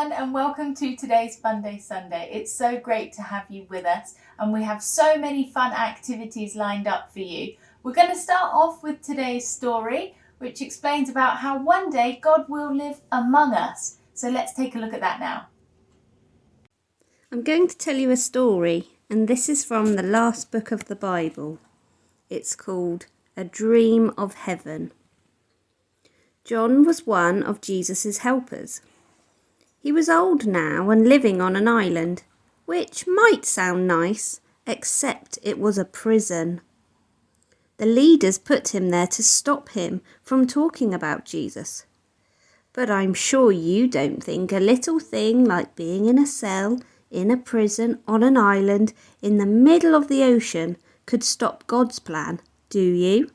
everyone, and welcome to today's Funday Sunday. It's so great to have you with us, and we have so many fun activities lined up for you. We're going to start off with today's story, which explains about how one day God will live among us. So let's take a look at that now. I'm going to tell you a story, and this is from the last book of the Bible. It's called A Dream of Heaven. John was one of Jesus' helpers. He was old now and living on an island, which might sound nice, except it was a prison. The leaders put him there to stop him from talking about Jesus. But I'm sure you don't think a little thing like being in a cell, in a prison, on an island, in the middle of the ocean could stop God's plan, do you?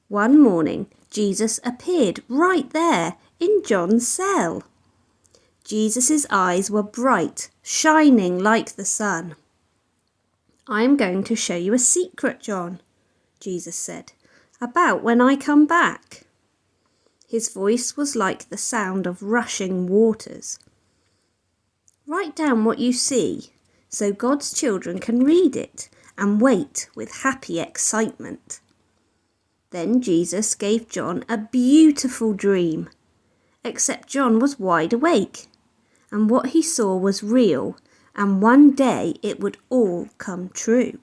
One morning, Jesus appeared right there in John's cell. Jesus' eyes were bright, shining like the sun. "I'm going to show you a secret, John," Jesus said, "about when I come back." His voice was like the sound of rushing waters. "Write down what you see so God's children can read it and wait with happy excitement." Then Jesus gave John a beautiful dream, except John was wide awake, and what he saw was real, and one day it would all come true.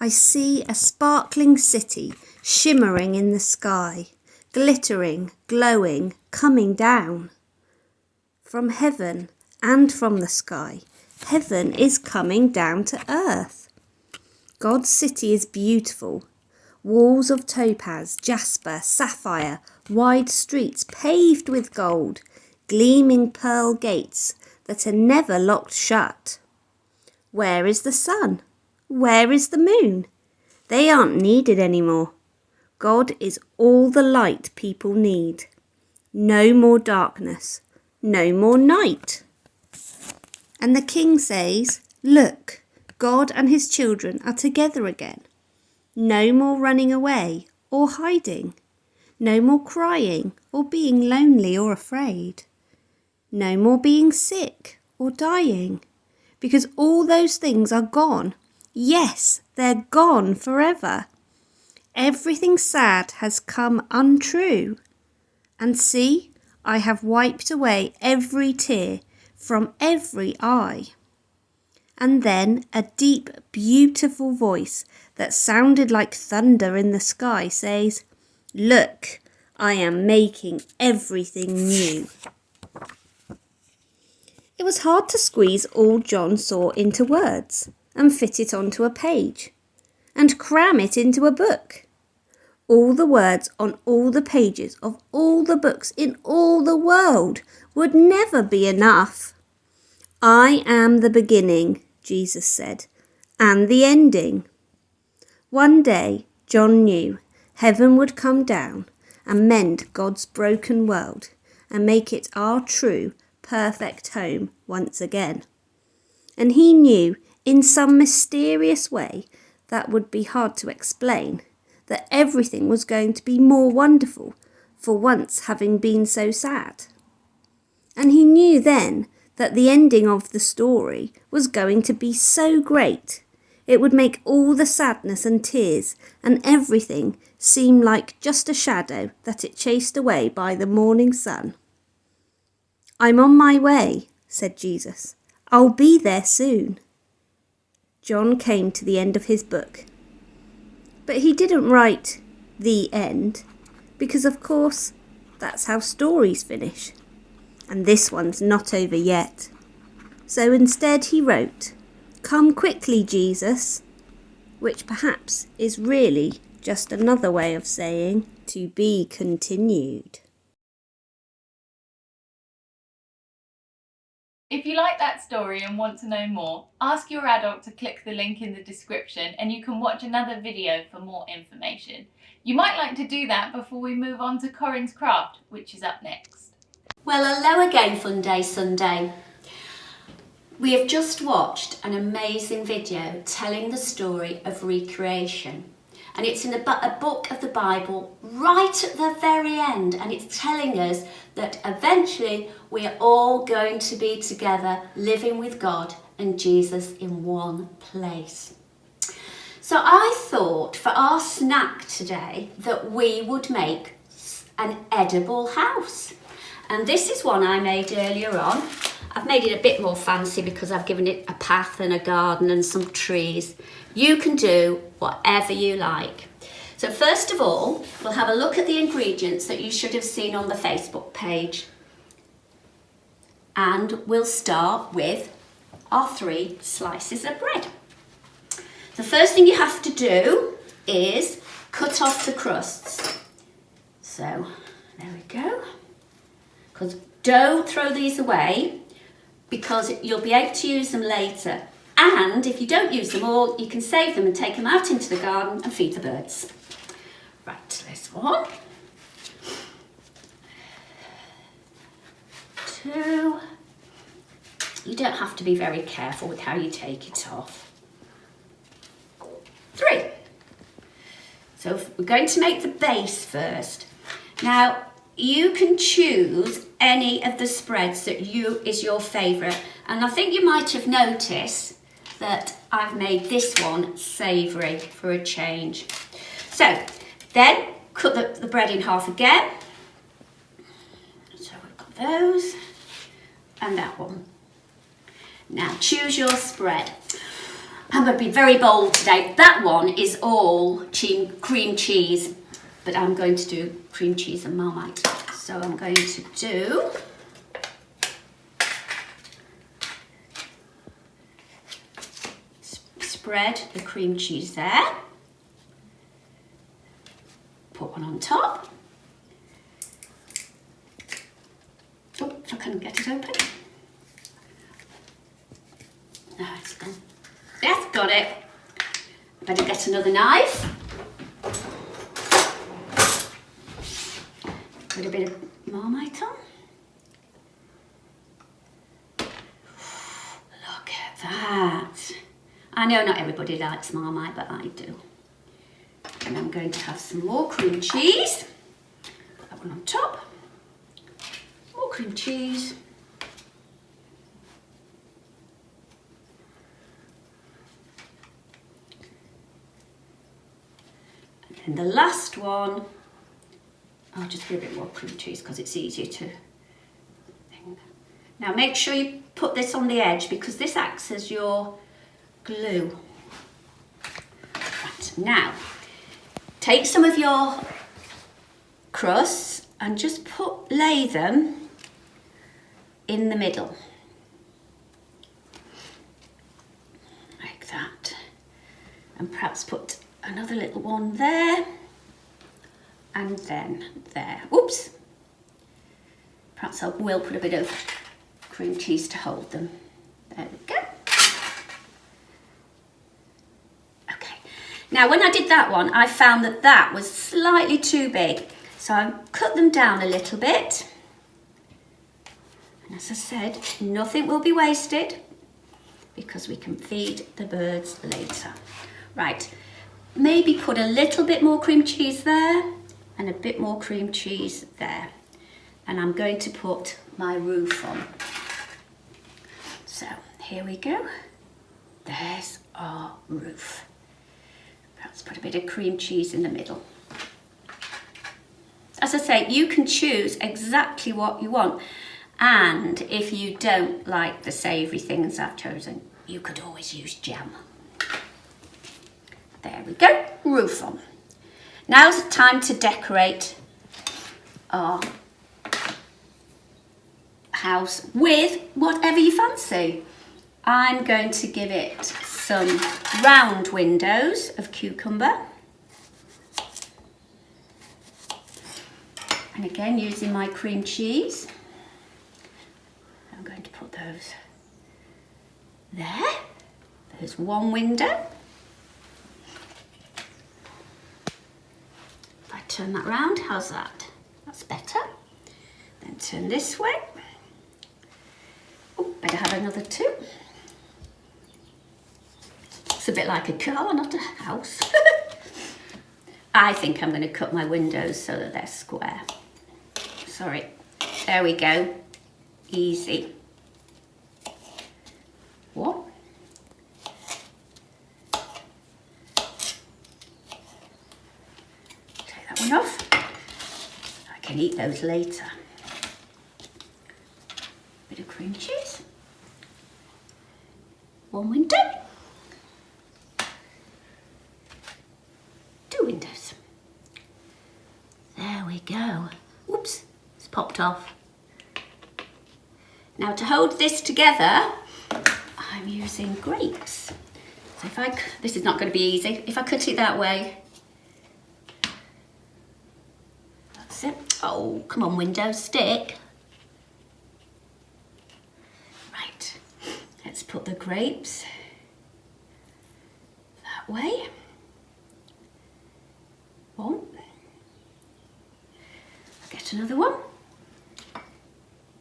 "I see a sparkling city shimmering in the sky, glittering, glowing, coming down. From heaven and from the sky, heaven is coming down to earth. God's city is beautiful. Walls of topaz, jasper, sapphire, wide streets paved with gold, gleaming pearl gates that are never locked shut. Where is the sun? Where is the moon? They aren't needed anymore. God is all the light people need. No more darkness, no more night." And the king says, "Look, God and his children are together again. No more running away or hiding. No more crying or being lonely or afraid. No more being sick or dying, because all those things are gone. Yes, they're gone forever. Everything sad has come untrue. And see, I have wiped away every tear from every eye." And then a deep, beautiful voice that sounded like thunder in the sky says, "Look, I am making everything new." It was hard to squeeze all John saw into words and fit it onto a page and cram it into a book. All the words on all the pages of all the books in all the world would never be enough. "I am the beginning," Jesus said, "and the ending." One day, John knew heaven would come down and mend God's broken world and make it our true, perfect home once again. And he knew, in some mysterious way that would be hard to explain, that everything was going to be more wonderful for once having been so sad. And he knew then that the ending of the story was going to be so great, it would make all the sadness and tears and everything seem like just a shadow that it chased away by the morning sun. "I'm on my way," said Jesus. "I'll be there soon." John came to the end of his book. But he didn't write "the end," because of course that's how stories finish. And this one's not over yet. So instead he wrote, "Come quickly, Jesus," which perhaps is really just another way of saying "to be continued." If you like that story and want to know more, ask your adult to click the link in the description and you can watch another video for more information. You might like to do that before we move on to Corinne's craft, which is up next. Well, hello again, Funday Sunday. We have just watched an amazing video telling the story of recreation. and it's in a book of the Bible right at the very end, and it's telling us that eventually we are all going to be together living with God and Jesus in one place. So I thought for our snack today that we would make an edible house. And this is one I made earlier on. I've made it a bit more fancy because I've given it a path and a garden and some trees. You can do whatever you like. So first of all, we'll have a look at the ingredients that you should have seen on the Facebook page. And we'll start with our 3 slices of bread. The first thing you have to do is cut off the crusts. So there we go. Because don't throw these away, because you'll be able to use them later. And if you don't use them all, you can save them and take them out into the garden and feed the birds. Right, this one. 2. You don't have to be very careful with how you take it off. 3. So we're going to make the base first. Now, you can choose any of the spreads that is your favourite. And I think you might have noticed that I've made this one savoury for a change. So then cut the bread in half again. So we've got those and that one. Now choose your spread. I'm going to be very bold today. That one is all cream cheese, but I'm going to do cream cheese and Marmite. So I'm going to do spread the cream cheese there. Put one on top. Oh, if I can get it open. No, it's gone. Yes, got it. Better get another knife. Put a bit of Marmite on. Look at that. I know not everybody likes Marmite, but I do. And I'm going to have some more cream cheese. Put that one on top. More cream cheese. And the last one, I'll just give a bit more cream cheese because it's easier to think. Now make sure you put this on the edge because this acts as your glue. Right, now take some of your crusts and just lay them in the middle. Like that. And perhaps put another little one there, and then there. Oops! Perhaps I will put a bit of cream cheese to hold them. There we go. Okay. Now when I did that one, I found that that was slightly too big. So I cut them down a little bit. And as I said, nothing will be wasted because we can feed the birds later. Right. Maybe put a little bit more cream cheese there and a bit more cream cheese there. And I'm going to put my roof on. So here we go. There's our roof. Perhaps put a bit of cream cheese in the middle. As I say, you can choose exactly what you want. And if you don't like the savoury things I've chosen, you could always use jam. There we go, roof on. Now's the time to decorate our house with whatever you fancy. I'm going to give it some round windows of cucumber. And again, using my cream cheese, I'm going to put those there. There's one window. Turn that round, how's that? That's better. Then turn this way. Oh, better have another 2. It's a bit like a car, not a house. I think I'm going to cut my windows so that they're square. Sorry. There we go. Easy. What? Take that one off. I can eat those later. Bit of cream cheese. One window. Two windows. There we go. Oops, it's popped off. Now to hold this together, I'm using grapes. So this is not going to be easy. If I cut it that way, that's it. Oh, come on, window, stick. Right, let's put the grapes that way. One. I'll get another one.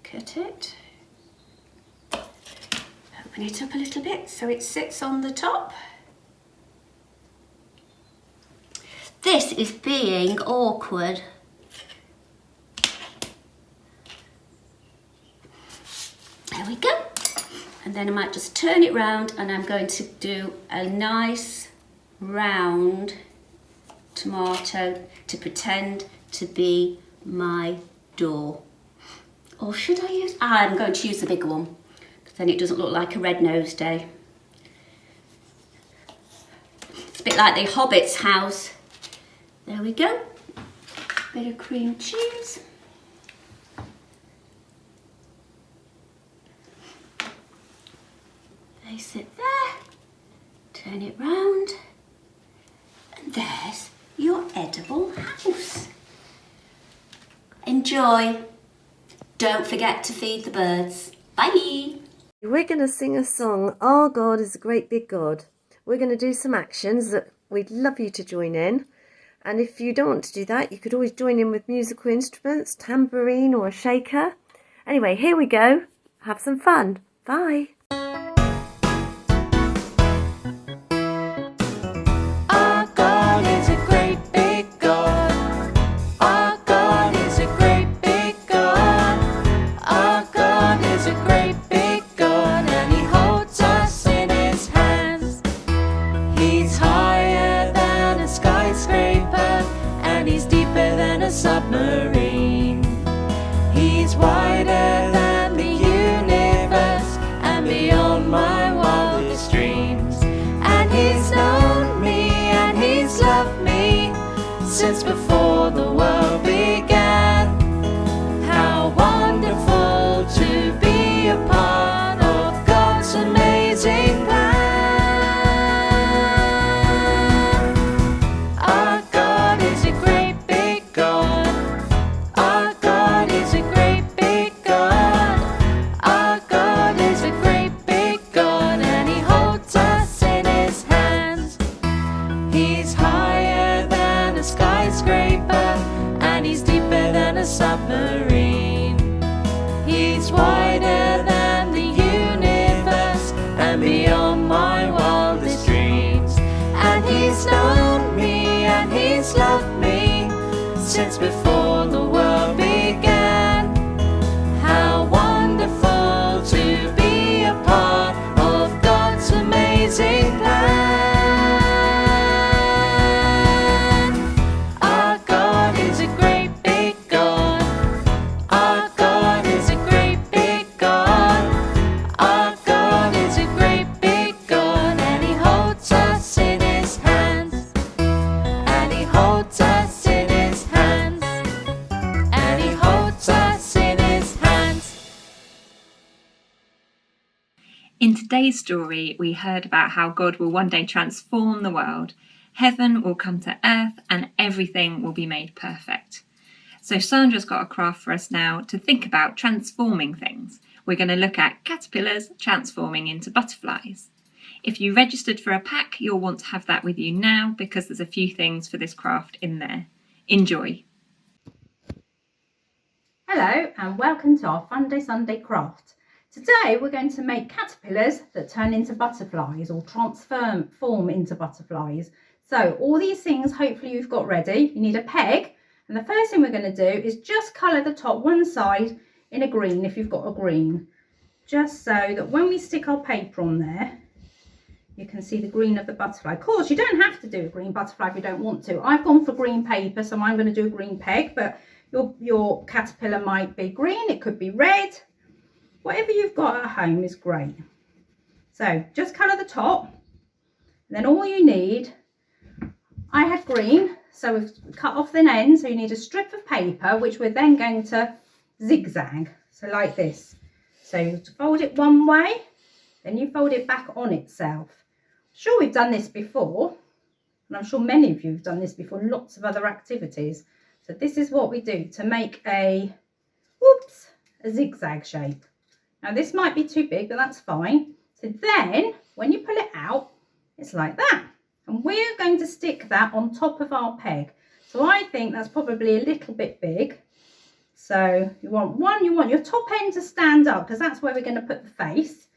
Cut it. Open it up a little bit so it sits on the top. This is being awkward. There we go. And then I might just turn it round and I'm going to do a nice round tomato to pretend to be my door. Or should I use, I'm going to use the bigger one, because then it doesn't look like a red-nosed day. It's a bit like the Hobbit's house. There we go. Bit of cream cheese. Place it there. Turn it round. And there's your edible house. Enjoy. Don't forget to feed the birds. Bye. We're going to sing a song, Our God is a Great Big God. We're going to do some actions that we'd love you to join in. And if you don't want to do that, you could always join in with musical instruments, tambourine or a shaker. Anyway, here we go. Have some fun. Bye. Our God is a great big God. Our God is a great big God. Our God is a great big God, and He holds us in His hands. He's higher than a skyscraper, and He's deeper than a submarine. He's wider than the universe and beyond my wildest dreams. And He's known me and He's loved me since before the world began. How wonderful to be a part of God's amazing plan. Our God is a great big God. Our God is a great big God. Our God is a great big God, and He holds us in His hands. He's higher than a skyscraper, and He's deeper than a submarine. He's wider than the universe and beyond my wildest dreams. And He's known me and He's loved me since before the world began. How wonderful to be a part of God's amazing plan. Our God is a great big God. Our God is a great big God. Our God is a great big God, and He holds us in His hands. And He holds us in His hands. And He holds us in His hands. In today's story, we heard about how God will one day transform the world. Heaven will come to earth and everything will be made perfect. So Sandra's got a craft for us now to think about transforming things. We're going to look at caterpillars transforming into butterflies. If you registered for a pack, you'll want to have that with you now because there's a few things for this craft in there. Enjoy. Hello and welcome to our Funday Sunday craft. Today we're going to make caterpillars that turn into butterflies or transform into butterflies. So all these things, hopefully you've got ready. You need a peg. And the first thing we're going to do is just colour the top one side in a green if you've got a green. Just so that when we stick our paper on there, you can see the green of the butterfly. Of course, you don't have to do a green butterfly if you don't want to. I've gone for green paper, so I'm going to do a green peg, but your caterpillar might be green, it could be red. Whatever you've got at home is great. So just colour the top, and then all you need, I had green, so we've cut off the end, so you need a strip of paper, which we're then going to zigzag, so like this. So you fold it one way, then you fold it back on itself. I'm sure we've done this before, and I'm sure many of you have done this before, lots of other activities. So this is what we do to make a zigzag shape. Now this might be too big, but that's fine. So then when you pull it out, it's like that. And we're going to stick that on top of our peg. So I think that's probably a little bit big. So you want your top end to stand up, because that's where we're going to put the face.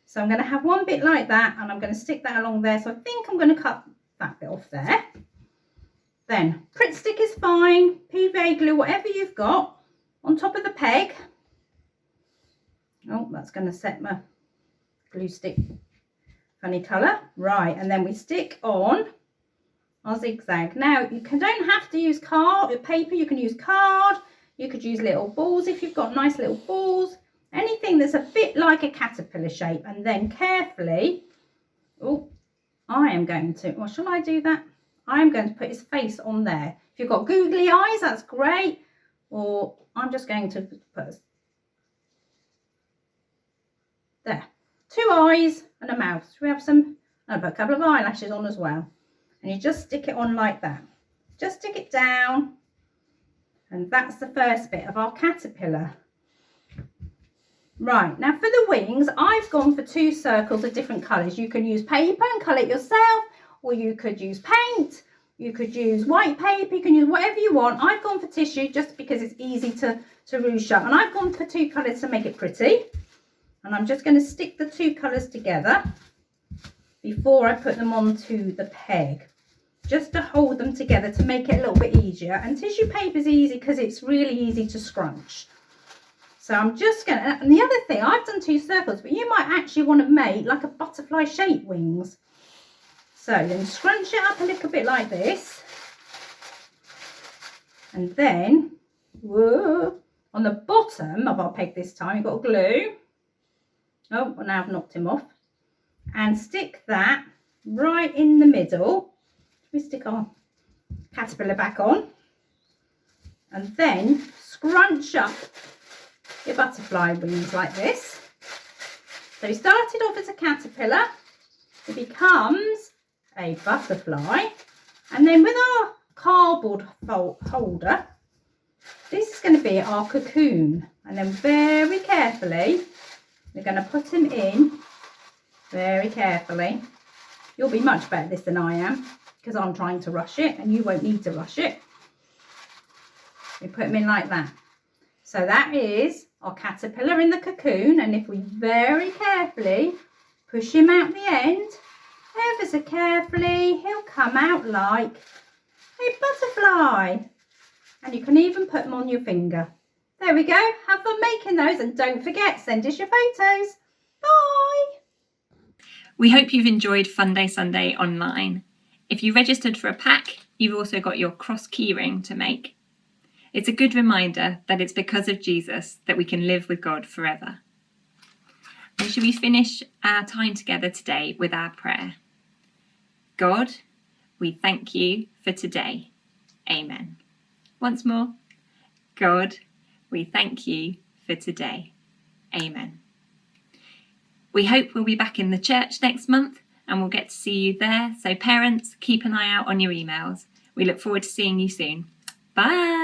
So I'm going to have one bit like that, and I'm going to stick that along there. So I think I'm going to cut that bit off there. Then Pritt stick is fine, PVA glue, whatever you've got, on top of the peg. Oh, that's going to set my glue stick funny colour. Right, and then we stick on our zigzag. Now you don't have to use paper, you can use card, you could use little balls if you've got nice little balls, anything that's a bit like a caterpillar shape. And then carefully, shall I do that? I'm going to put his face on there. If you've got googly eyes, that's great. Or I'm just going to put there, 2 eyes and a mouth. So we have I'll put a couple of eyelashes on as well. And you just stick it on like that. Just stick it down. And that's the first bit of our caterpillar. Right, now for the wings, I've gone for 2 circles of different colours. You can use paper and colour it yourself, or you could use paint, you could use white paper, you can use whatever you want. I've gone for tissue just because it's easy to rouge up. And I've gone for 2 colours to make it pretty. And I'm just going to stick the 2 colours together before I put them onto the peg, just to hold them together to make it a little bit easier. And tissue paper is easy because it's really easy to scrunch. So I'm just going to, and the other thing, I've done 2 circles, but you might actually want to make like a butterfly shape wings. So then scrunch it up a little bit like this. And then, on the bottom of our peg this time, you've got glue. Oh, well, now I've knocked him off. And stick that right in the middle. We stick our caterpillar back on. And then scrunch up your butterfly wings like this. So we started off as a caterpillar. It becomes a butterfly. And then with our cardboard holder, this is going to be our cocoon. And then very carefully, we're going to put him in very carefully. You'll be much better at this than I am, because I'm trying to rush it, and you won't need to rush it. We put him in like that. So that is our caterpillar in the cocoon, and if we very carefully push him out the end, ever so carefully, he'll come out like a butterfly. And you can even put them on your finger. There we go. Have fun making those, and don't forget, send us your photos. Bye. We hope you've enjoyed Funday Sunday online. If you registered for a pack, you've also got your cross keyring to make. It's a good reminder that it's because of Jesus that we can live with God forever. And should we finish our time together today with our prayer? God, we thank you for today. Amen. Once more, God, we thank you for today. Amen. We hope we'll be back in the church next month and we'll get to see you there. So parents, keep an eye out on your emails. We look forward to seeing you soon. Bye.